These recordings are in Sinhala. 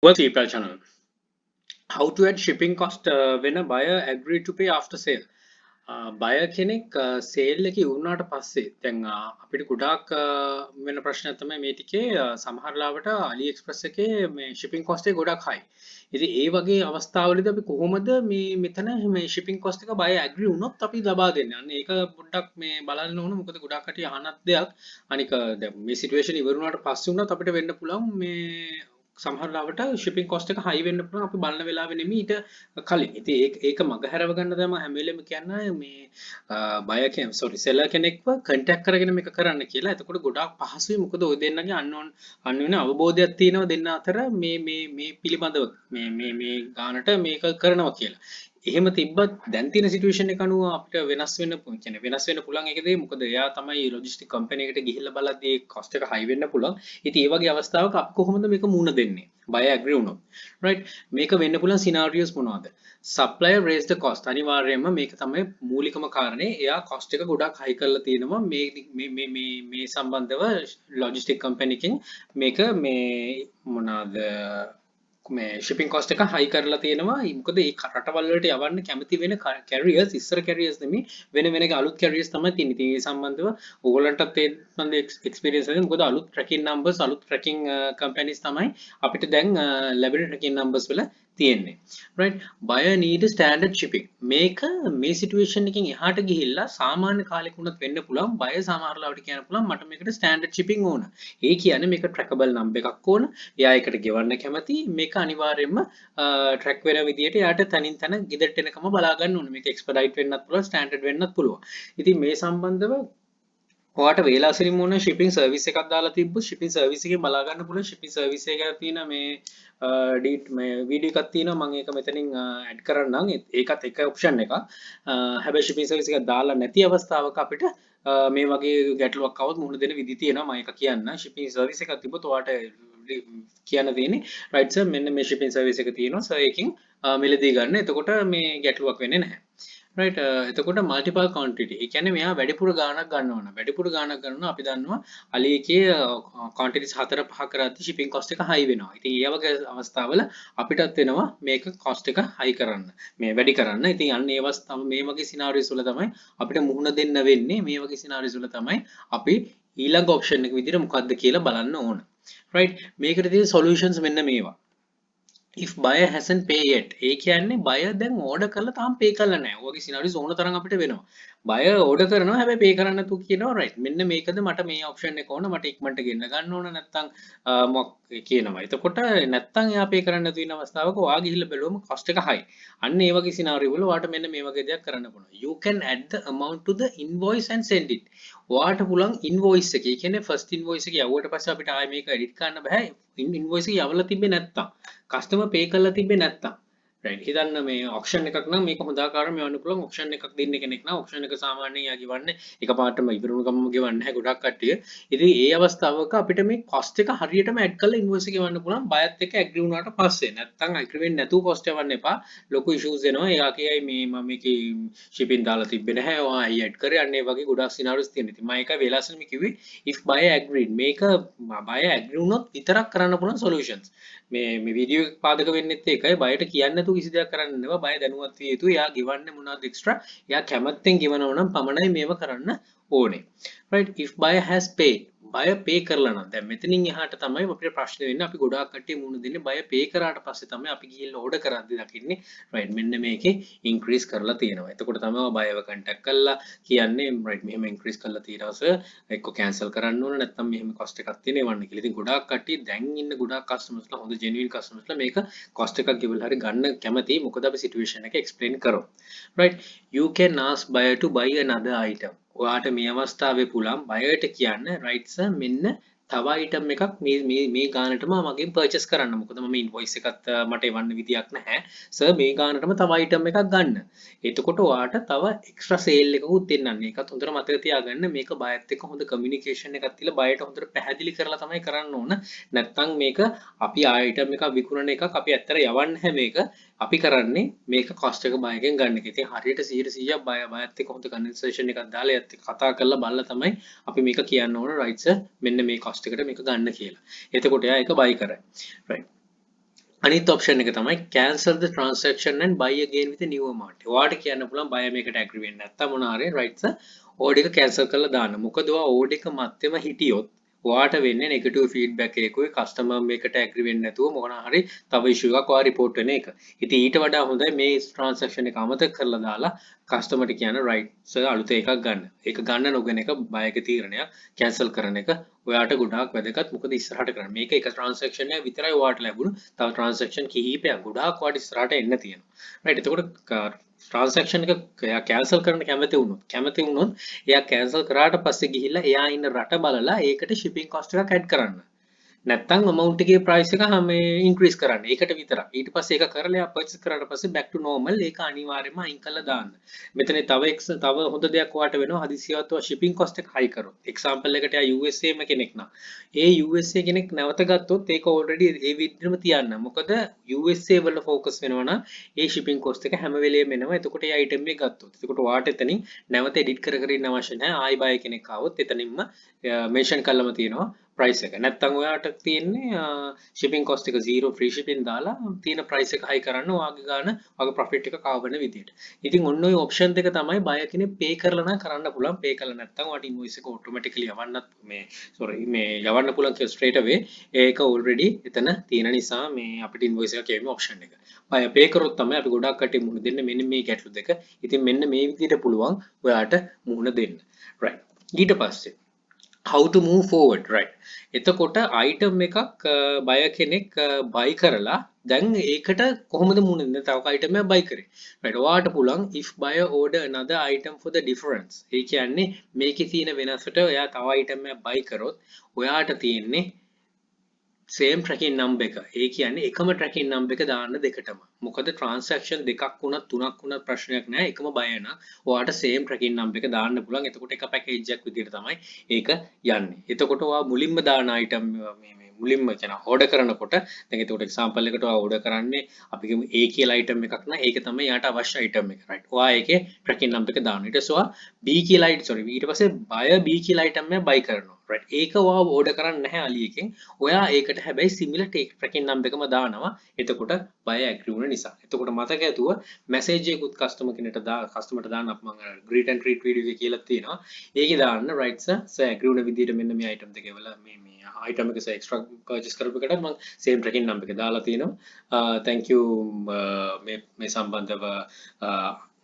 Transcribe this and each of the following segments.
What's April channel? How to add shipping cost when a buyer agree to pay after sale? Buyer කෙනෙක් sale එකේ වුණාට පස්සේ දැන් අපිට ගොඩාක් වෙන ප්‍රශ්නයක් තමයි මේ ටිකේ සමහර ලාවට AliExpress එකේ මේ shipping cost එක ගොඩක් high. ඉතින් ඒ වගේ අවස්ථාවලදී අපි කොහොමද මේ මෙතන මේ shipping cost එක buyer agree වුණොත් අපි ලබා දෙන්නේ. අන්න ඒක පොඩ්ඩක් මේ බලන්න ඕන. මොකද ගොඩක් කටිය අහනත් දෙයක්. අනික දැන් මේ situation ඉවර වුණාට පස්සේ වුණත් අපිට වෙන්න පුළුවන් මේ සමහර ලාවට shipping cost එක high වෙන්න පුළුවන් අපි බලන වෙලාවෙ නෙමෙයි ඊට කලින්. ඉතින් ඒක මගහැරව ගන්න තමයි හැම වෙලෙම කියන්නේ මේ buyer කෙනෙක් seller කෙනෙක්ව contact කරගෙන මේක කරන්න කියලා. එතකොට ගොඩාක් පහසුයි. මොකද ඔය දෙන්නගේ අන්‍යෝන්‍ය අවබෝධයක් තියෙනවා දෙන්න අතර මේ පිළිබඳව මේ ගානට මේක කරනවා කියලා. එහෙම තිබ්බත් දැන් තියෙන සිටුේෂන් එක අනුව අපිට වෙනස් වෙන්න පුළුවන් ඒකදී මොකද එයා තමයි ලොජිස්ටික් කම්පැනි එකට ගිහිල්ලා බලද්දී cost එක high වෙන්න පුළුවන්. ඉතින් ඒ වගේ අවස්ථාවක අපි කොහොමද මේක මුණ දෙන්නේ? buyer agree වුණොත්. right? මේක වෙන්න පුළුවන් scenarios මොනවද? supplier raise the cost. අනිවාර්යයෙන්ම මේක තමයි මූලිකම කාරණේ. එයා cost එක ගොඩක් high කරලා තියෙනවා මේ සම්බන්ධව ලොජිස්ටික් කම්පැනි එකෙන් මේක මේ මොනවාද මේ shipping cost එක high කරලා තියෙනවා. මොකද ඒ රටවල් වලට යවන්න කැමති වෙන carriers ඉස්සර carriers නෙමෙයි වෙන අලුත් carriers තමයි තියෙන්නේ. ඉතින් ඒ සම්බන්ධව ඕගොල්ලන්ටත් ඒ සම්බන්ධ experience එක මොකද අලුත් tracking numbers අලුත් tracking companies තමයි අපිට දැන් ලැබෙන tracking numbers වල තියෙන්නේ. right? buyer need standard shipping. මේක මේ situation එකකින් එහාට ගිහිල්ලා සාමාන්‍ය කාලෙක වුණත් වෙන්න පුළුවන්. buyer සමහරලාවට කියන්න පුළුවන් මට මේකට standard shipping ඕන. ඒ කියන්නේ මේක trackable number එකක් ඕන. එයා ඒකට ගෙවන්න කැමති. මේක අනිවාර්යයෙන්ම track වෙන විදියට යාට තනින් තන ගෙදරට එනකම බලා ගන්න ඕනේ. මේක expedite වෙන්නත් පුළුවන්, standard වෙන්නත් පුළුවන්. ඉතින් මේ සම්බන්ධව ඔයාට වේලාසිරිම මොන shipping service එකක් දාලා තිබ්බොත් shipping service එකේ බලා ගන්න පුළුවන්. shipping service එක ගැන තියෙන මේ වීඩියෝ එකක් තියෙනවා මම ඒක මෙතනින් ඇඩ් කරන්නම්. ඒකත් එක ඔප්ෂන් එකක්. හැබැයි shipping service එක දාලා නැති අවස්ථාවක අපිට මේ වගේ ගැටලුවක් આવොත් මුහුණ දෙන විදි තියෙනවා. මම ඒක කියන්න. shipping service එකක් තිබ්බොත් ඔයාට කියන්න තියෙන්නේ right sir මෙන්න මේ shipping service එක තියෙනවා. sir එකකින් මිලදී ගන්න. එතකොට මේ ගැටලුවක් වෙන්නේ නැහැ. right එතකොට multiple quantity ඒ කියන්නේ මෙයා වැඩිපුර ගාණක් ගන්නවා. වැඩිපුර ගාණක් ගන්නවා අපි දන්නවා Ali එකේ quantities 4 5 කරද්දී shipping cost එක high වෙනවා. ඉතින් ඒ වගේ අවස්ථාවල අපිටත් වෙනවා මේක cost එක high කරන්න. මේ වැඩි කරන්න. ඉතින් අන්න ඒ අවස්ථාව මේ වගේ scenarios වල තමයි අපිට මුහුණ දෙන්න වෙන්නේ. මේ වගේ scenarios වල තමයි අපි ඊළඟ option එක විදිහට මොකද්ද කියලා බලන්න ඕන. right මේකට තියෙන solutions මෙන්න මේවා. if buyer hasn't pay yet ඒ කියන්නේ buyer දැන් order කරලා තාම pay කරලා නැහැ. ඔයගේ scenarios ඕන තරම් අපිට වෙනවා. buyer order කරනවා හැබැයි pay කරන්න නැතුව කියනවා right මෙන්න මේකද මට මේ option එක ඕන මට ඉක්මනට ගෙන්න ගන්න ඕන නැත්නම් මොකක් කියනවා. එතකොට නැත්නම් එයා pay කරන්න නැතුව ඉන්න අවස්ථාවක ඔයා ගිහිල්ලා බැලුවම cost එක high. අන්න ඒ වගේ scenario වල ඔයාට මෙන්න මේ වගේ දෙයක් කරන්න පුළුවන්. you can add the amount to the invoice and send it. ඔයාට පුළුවන් invoice එක. ඒ කියන්නේ first invoice එක යවුවට පස්සේ අපිට ආයේ මේක edit කරන්න බෑ. invoice එක යවලා තිබ්බේ නැත්නම් customer pay කරලා තිබ්බේ නැත්නම් right හිතන්න මේ auction එකක් නම් මේක හොඳ ආකාරව යවන්න පුළුවන් auction එකක් දෙන්න කෙනෙක් නම් auction එක සාමාන්‍යයෙන් යා ගෙවන්නේ එකපාරටම ඉවරුණු ගමම ගෙවන්නේ නැහැ ගොඩක් කට්ටිය. ඉතින් ඒ අවස්ථාවක අපිට මේ cost එක හරියටම add කරලා invoice එක ගෙවන්න පුළුවන් බයත් එක්ක agree වුණාට පස්සේ. නැත්නම් agree වෙන්නේ නැතුව cost යවන්න එපා. ලොකු issues එනවා. එයා කියයි මේ මම මේකේ shipping දාලා තිබ්බේ නැහැ. ඔයා අය add කරේ අන්න ඒ වගේ ගොඩක් scenarios තියෙනවා. ඉතින් මම ඒක වෙලාසෙම කිව්වේ if buyer agreed මේක buyer agree වුණොත් විතරක් කරන්න පුළුවන් solutions. මේ වීඩියෝ එක පාදක වෙන්නෙත් ඒකයි බයට කියන්නේ නැතුව කිසි දෙයක් කරන්න නෙවෙයි බය දැනුවත් විය යුතුයි එයා ගෙවන්නේ මොනවද එක්ස්ට්‍රා එයා කැමැත්තෙන් ගෙවනවා නම් පමණයි මේව කරන්න ඕනේ right if buyer has paid buyer pay කරලා නම් දැන් මෙතනින් එහාට තමයි අපිට ප්‍රශ්න වෙන්නේ අපි ගොඩාක් කට්ටිය මුණ දෙන්නේ buyer pay කරාට පස්සේ තමයි අපි ගිහිල්ලා order කරද්දී දකින්නේ right මෙන්න මේකේ increase කරලා තියෙනවා එතකොට තමයි buyerව contact කරලා කියන්නේ right මෙහෙම increase කරලා තියෙනවා sir එක්ක cancel කරන්න ඕන නැත්නම් මෙහෙම cost එකක් තියෙනවන්න කියලා. ඉතින් ගොඩාක් කට්ටිය දැන් ඉන්න ගොඩාක් customers ලා හොඳ genuine customers ලා මේක cost එකක් ගෙවලා හරි ගන්න කැමතියි මොකද අපි situation එක explain කරමු. right you can ask buyer to buy another item ඔයාට මේ අවස්ථාවේ පුළුවන් බයර්ට කියන්න right sir මෙන්න තව item එකක් මේ ගානටම මගෙන් purchase කරන්න. මොකද මම invoice එකත් මට එවන්න විදියක් නැහැ. sir මේ ගානටම තව item එකක් ගන්න. එතකොට ඔයාට තව extra sale එකකුත් දෙන්නන්නේ. ඒකත් හොඳට මතක තියාගන්න. මේක බයර්ත් එක්ක හොඳ communication එකක් තියලා බයර්ට හොඳට පැහැදිලි කරලා තමයි කරන්න ඕන. නැත්නම් මේක අපි item එකක් විකුණන එකක් අපි ඇත්තට යවන්නේ නැහැ මේක. අපි කරන්නේ මේක cost එක බයගෙන් ගන්න එක. ඉතින් හරියට 100% බයත් එක්ක හොඳ conversation එකක් දාලා ඒත් කතා කරලා බලලා තමයි අපි මේක කියන්න ඕන right sir මෙන්න මේ cost එකට මේක ගන්න කියලා. එතකොට එයා ඒක buy කරයි. right අනිත් ඔප්ෂන් එක තමයි cancel the transaction and buy again with a new amount. ඔයාට කියන්න පුළුවන් buy මේකට agree වෙන්නේ නැත්තම් මොන හරි right sir order එක cancel කරලා දාන්න. මොකද ඔයා order එක මැත්තේම හිටියොත් ඔයාට වෙන්නේ negative feedback එකකුයි customer මේකට agree වෙන්නේ නැතුව මොන හරි තව issue එකක් ඔයා report වෙන එක. ඉතින් ඊට වඩා හොඳයි මේ transaction එක අමතක කරලා දාලා customer ට කියන්න right sir අලුත එකක් ගන්න. ඒක ගන්න නොගන එක buy එක තීරණයක් cancel කරන එක ඔයාට ගොඩාක් වැදගත්. මොකද ඉස්සරහට කරන්න මේක එක transaction එක විතරයි ඔයාට ලැබුණු. තව transaction කිහිපයක් ගොඩාක් ඔයාට ඉස්සරහට එන්න තියෙනවා. right එතකොට transaction එක එයා cancel කරන්න කැමති වුණොත් එයා cancel කරාට පස්සේ ගිහිල්ලා එයා ඉන්න රට බලලා ඒකට shipping cost එකක් add කරන්න. නැත්තම් amount එකේ price එක මේ increase කරන්න. ඒකට විතරක්. ඊට පස්සේ ඒක කරලා එයා purchase කරාට පස්සේ back to normal ඒක අනිවාර්යයෙන්ම අයින් කරලා දාන්න. මෙතන තව හොඳ දෙයක් ඔයාට වෙනවා හදිසියවත් ඔයා shipping cost එක high කරොත්. example එකට එයා USA ම කෙනෙක් නම් ඒ USA කෙනෙක් නැවත ගත්තොත් ඒක already ඒ විදිහටම තියන්න. මොකද USA වල focus වෙනවා නම් ඒ shipping cost එක හැම වෙලේම එනවා. එතකොට ඒ item එක ගත්තොත්. එතකොට ඔයාට එතනින් නැවත edit කර කර ඉන්න අවශ්‍ය නැහැ. ආයි buy කෙනෙක් ආවොත් එතනින්ම mention කළාම තියෙනවා price එක. නැත්තම් ඔයාට තියෙන්නේ shipping cost එක 0 free shipping දාලා තියෙන price එක high කරන්න ඔයාගේ ගන්න ඔයාගේ profit එක කාවන විදියට. ඉතින් ඔන්න ඔය option දෙක තමයි buyer කෙනෙක් pay කරලා නම් කරන්න පුළුවන්. pay කරලා නැත්තම් ඔයාට invoice එක automatically යවන්නත් යවන්න පුළුවන් straight away. ඒක already එතන තියෙන නිසා මේ අපිට invoice එක කියවීමේ option එක. buyer pay කරොත් තමයි අපි ගොඩක් කටේ මුහුණ දෙන්නේ මෙන්න මේ ගැටලු දෙක. ඉතින් මෙන්න මේ විදියට පුළුවන් ඔයාට මුහුණ දෙන්න. right. ඊට පස්සේ how to move forward right එතකොට item එකක් buyer කෙනෙක් buy කරලා දැන් ඒකට කොහොමද මුණ දෙන්නේ තව item එකක් buy කරේ right ඔයාට පුළුවන් if buyer order another item for the difference ඒ කියන්නේ මේකේ තියෙන වෙනසට ඔයා තව item එකක් buy කරොත් ඔයාට තියෙන්නේ same tracking number එක. ඒ කියන්නේ එකම tracking number එක දාන්න දෙකටම. මොකද transaction දෙකක් වුණත් තුනක් වුණත් ප්‍රශ්නයක් නැහැ. එකම buy නම් ඔයාට same tracking number එක දාන්න පුළුවන්. එතකොට එක package එකක් විදිහට තමයි ඒක යන්නේ. එතකොට ඔයා මුලින්ම දාන item මුලින්ම කියන order කරනකොට දැන් එතකොට example එකට ඔයා order කරන්නේ අපි කියමු A කියලා item එකක් නම් ඒක තමයි යාට අවශ්‍ය item එක. right. ඔයා ඒකේ tracking number එක දාන්න. ඊට පස්සේ ඔයා B කියලා ඊට පස්සේ buyer B කියලා item එක buy කරනවා. right. ඒක ඔයා order කරන්නේ නැහැ අලි එකෙන්. ඔයා ඒකට හැබැයි similar tracking number එකම දානවා. එතකොට buyer agree වුණ නිසා. එතකොට මතක ඇතුව message එකකුත් customer කෙනෙක්ට customer ට දාන්න අපි මම greet and treat video එකේ කියලා තියෙනවා. ඒකේ දාන්න right sir agree වුණ විදිහට මෙන්න මේ item දෙක වල මේ item එක extra purchase කරපු එකට මම same tracking number එක දාලා තියෙනවා. thank you මේ සම්බන්ධව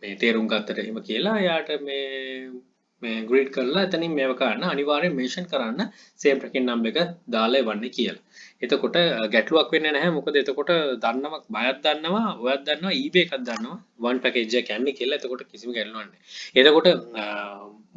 මේ තේරුම් ගත්තට එහෙම කියලා එයාට මේ greet කරලා එතනින් මේව කරන්න අනිවාර්යෙන් mention කරන්න same tracking number එක දාලා එවන්න කියලා. එතකොට ගැටලුවක් වෙන්නේ නැහැ මොකද එතකොට දන්නවා බයත් දන්නවා ඔයත් දන්නවා eBay එකක් දන්නවා one package එක යන්නේ කියලා. එතකොට කිසිම ගැටලුවක් නැහැ. එතකොට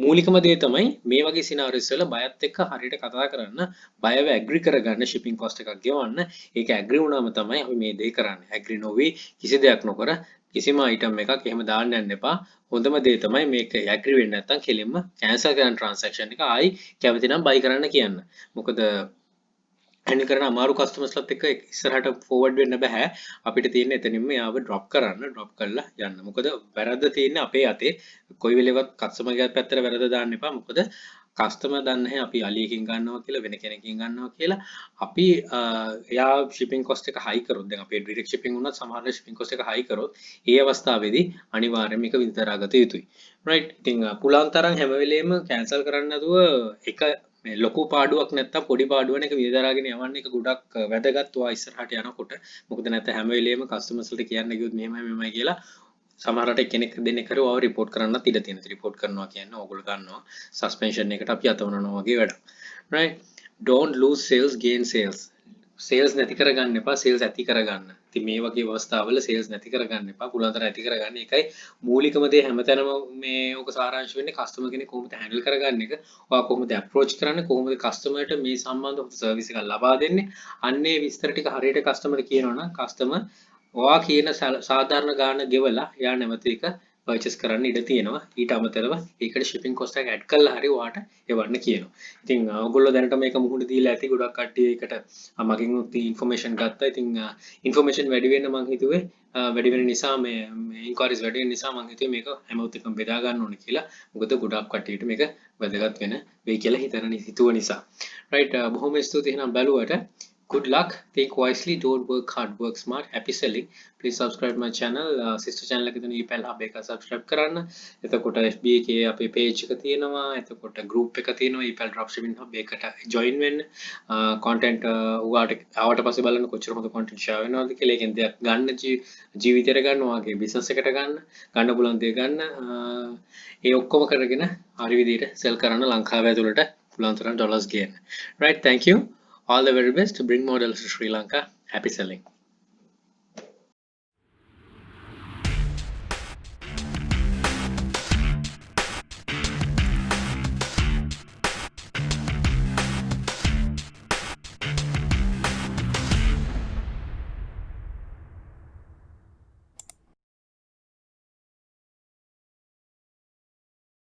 මූලිකම දේ තමයි මේ වගේ scenarios වල බයත් එක්ක හරියට කතා කරන්න බයව agree කරගන්න shipping cost එකක් ගෙවන්න. ඒක agree වුණාම තමයි අපි මේ දේ කරන්නේ. agree නොවි කිසි දෙයක් නොකර කිසිම item එකක් එහෙම දාන්න යන්න එපා. හොඳම දේ තමයි මේක agree වෙන්නේ නැත්නම් කෙලින්ම cancel කරන transaction එක ආයි කැමති නම් buy කරන්න කියන්න. මොකද handle කරන අමාරු customers ලත් එක්ක ඉස්සරහට forward වෙන්න බෑ. අපිට තියෙන්නේ එතනින්ම යාව drop කරලා යන්න. මොකද වැරද්ද තියෙන්නේ අපේ අතේ. කොයි වෙලෙවත් customer ගේ පැත්තට වැරද්ද දාන්න එපා. මොකද customer දන්නේ නැහැ අපි අලියකින් ගන්නවා කියලා වෙන කෙනකින් ගන්නවා කියලා. අපි එයා shipping cost එක high කරොත් දැන් අපේ direct shipping වුණත් සමහර shipping cost එක high කරොත් ඒ අවස්ථාවේදී අනිවාර්යයෙන්ම මේක විතරාගත යුතුයි. right. ඉතින් පුළුවන් තරම් හැම වෙලෙම cancel කරන්න නැතුව එක මේ ලොකු පාඩුවක් නැත්තම් පොඩි පාඩුවක් එක විතරාගෙන යවන්න එක ගොඩක් වැදගත් ඔයා ඉස්සරහට යනකොට. මොකද නැත්නම් හැම වෙලෙම customers වලට කියන්න ගියොත් මෙහෙමයි කියලා සමහරට කෙනෙක් දෙන්නෙක් කරේ ඔයාව report කරන්නත් ඉඩ තියෙනවා. report කරනවා කියන්නේ ඕගොල්ලෝ ගන්නවා suspension එකට අපි අතවනනවා වගේ වැඩක්. right. don't lose sales gain sales. sales නැති කරගන්න එපා sales ඇති කරගන්න. ඉතින් මේ වගේ අවස්ථාවල sales නැති කරගන්න එපා. පුළුවන් තරම් ඇති කරගන්න. ඒකයි මූලිකම දේ හැමතැනම මේ ඔක සාරාංශ වෙන්නේ customer කෙනෙක් කොහොමද handle කරගන්න එක. ඔයා කොහොමද approach කරන්නේ කොහොමද customer ට මේ සම්බන්ධව service එකක් ලබා දෙන්නේ. අන්නේ විස්තර ටික හරියට customer කියනවා නම් customer ඔයා කියන සාධාරණ ගාණ ගෙවලා එයා නැවත එක purchase කරන්න ඉඩ තියෙනවා. ඊට අමතරව ඒකට shipping cost එක add කරලා හරි ඔයාට එවන්න කියනවා. ඉතින් ඔයගොල්ලෝ දැනට මේක මුහුණ දීලා ඇති ගොඩක් කට්ටිය ඒකට මගෙන් උත් information ගත්තා. ඉතින් information වැඩි වෙන්න මම හිතුවේ වැඩි වෙන නිසා මේ inquiries වැඩි වෙන නිසා මම හිතුවේ මේක හැමෝත් එක්කම බෙදා ගන්න ඕනේ කියලා. මොකද ගොඩක් කට්ටියට මේක වැදගත් වෙන වෙයි කියලා හිතුව නිසා. right. බොහොම ස්තුතියි එහෙනම් බැලුවට good luck. Think wisely. Don't work hard. Work smart. Happy selling. Please subscribe my channel. Sister channel එක තියෙන email hub එක subscribe කරන්න. එතකොට FB එකේ අපේ page එක තියෙනවා. එතකොට group එක තියෙනවා. email dropshipping hub එකට join වෙන්න. content උගාට ආවට පස්සේ බලන්න කොච්චර හොඳ content share වෙනවද කියලා. ඒකෙන් දෙයක් ගන්න ජීවිතේට ගන්න වාගේ business එකට ගන්න පුළුවන් දේ ගන්න. ඒ ඔක්කොම කරගෙන හරි විදිහට sell කරන්න ලංකාවේ ඇතුළට පුළුවන් තරම් dollars ගේන්න. Right, thank you. All the very best to bring models to Sri Lanka. Happy selling.